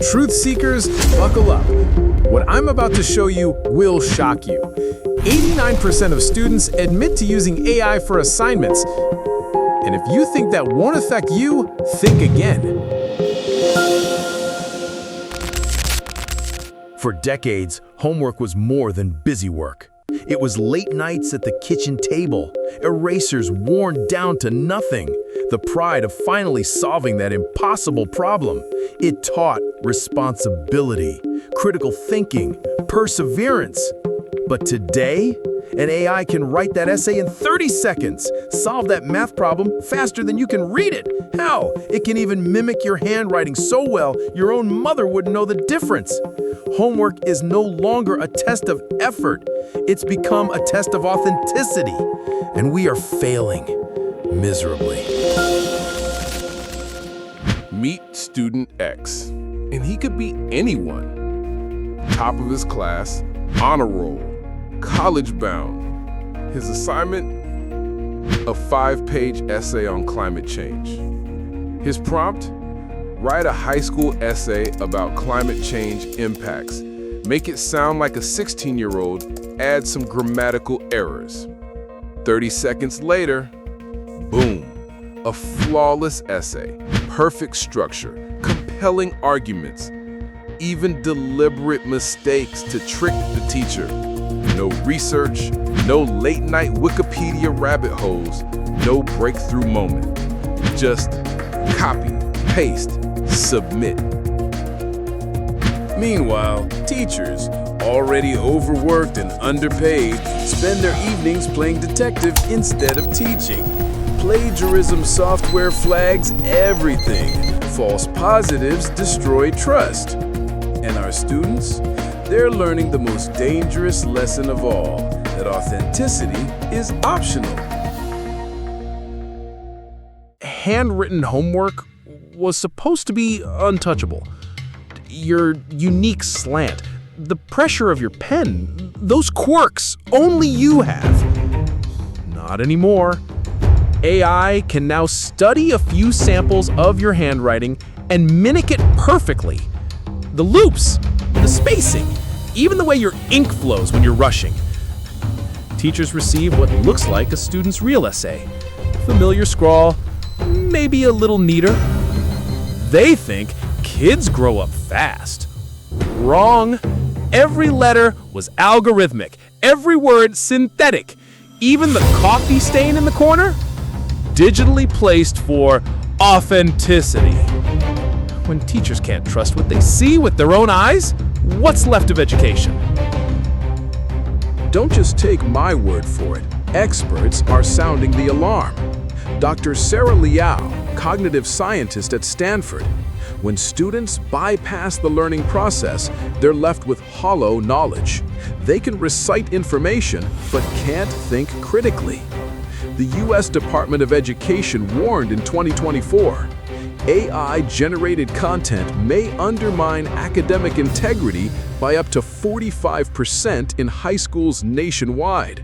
Truth seekers, buckle up. What I'm about to show you will shock you. 89% of students admit to using AI for assignments. And if you think that won't affect you, think again. For decades, homework was more than busy work. It was late nights at the kitchen table, erasers worn down to nothing, the pride of finally solving that impossible problem. It taught responsibility, critical thinking, perseverance. But today, an AI can write that essay in 30 seconds, solve that math problem faster than you can read it. Hell, it can even mimic your handwriting so well your own mother wouldn't know the difference. Homework is no longer a test of effort. It's become a test of authenticity. And we are failing miserably. Meet Student X, and he could be anyone. Top of his class, honor roll, college-bound. His assignment? A 5-page essay on climate change. His prompt? Write a high school essay about climate change impacts. Make it sound like a 16-year-old, add some grammatical errors. 30 seconds later, boom, a flawless essay, perfect structure, compelling arguments, even deliberate mistakes to trick the teacher. No research, no late-night Wikipedia rabbit holes, no breakthrough moment. Just copy, paste, submit. Meanwhile, teachers, already overworked and underpaid, spend their evenings playing detective instead of teaching. Plagiarism software flags everything. False positives destroy trust. And our students? They're learning the most dangerous lesson of all, that authenticity is optional. Handwritten homework was supposed to be untouchable. Your unique slant, the pressure of your pen, those quirks only you have. Not anymore. AI can now study a few samples of your handwriting and mimic it perfectly. The loops, the spacing, even the way your ink flows when you're rushing. Teachers receive what looks like a student's real essay. Familiar scrawl, maybe a little neater. They think kids grow up fast. Wrong. Every letter was algorithmic, every word synthetic. Even the coffee stain in the corner, digitally placed for authenticity. When teachers can't trust what they see with their own eyes, what's left of education? Don't just take my word for it. Experts are sounding the alarm. Dr. Sarah Liao, cognitive scientist at Stanford. When students bypass the learning process, they're left with hollow knowledge. They can recite information, but can't think critically. The U.S. Department of Education warned in 2024, AI-generated content may undermine academic integrity by up to 45% in high schools nationwide.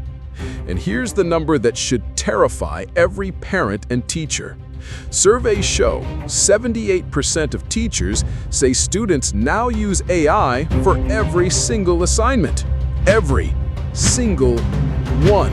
And here's the number that should terrify every parent and teacher. Surveys show 78% of teachers say students now use AI for every single assignment. Every single one.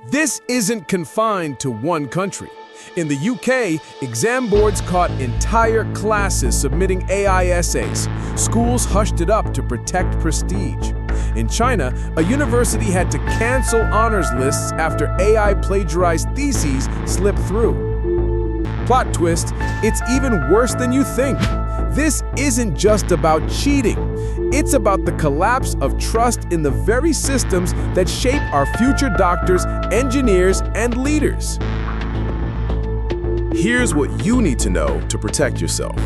This isn't confined to one country. In the UK, exam boards caught entire classes submitting AI essays. Schools hushed it up to protect prestige. In China, a university had to cancel honors lists after AI plagiarized theses slipped through. Plot twist, it's even worse than you think. This isn't just about cheating. It's about the collapse of trust in the very systems that shape our future doctors, engineers, and leaders. Here's what you need to know to protect yourself.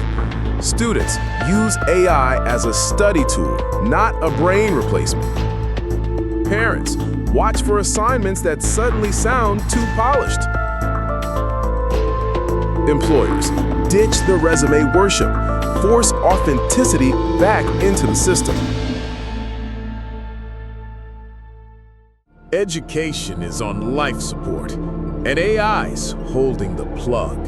Students, use AI as a study tool, not a brain replacement. Parents, watch for assignments that suddenly sound too polished. Employers, ditch the resume worship. Force authenticity back into the system. Education is on life support, and AI's holding the plug.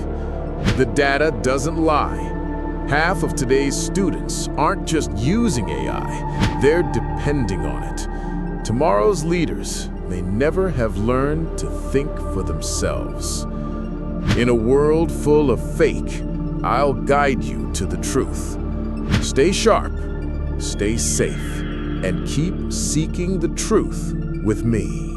The data doesn't lie. Half of today's students aren't just using AI, they're depending on it. Tomorrow's leaders may never have learned to think for themselves. In a world full of fake, I'll guide you to the truth. Stay sharp, stay safe, and keep seeking the truth with me.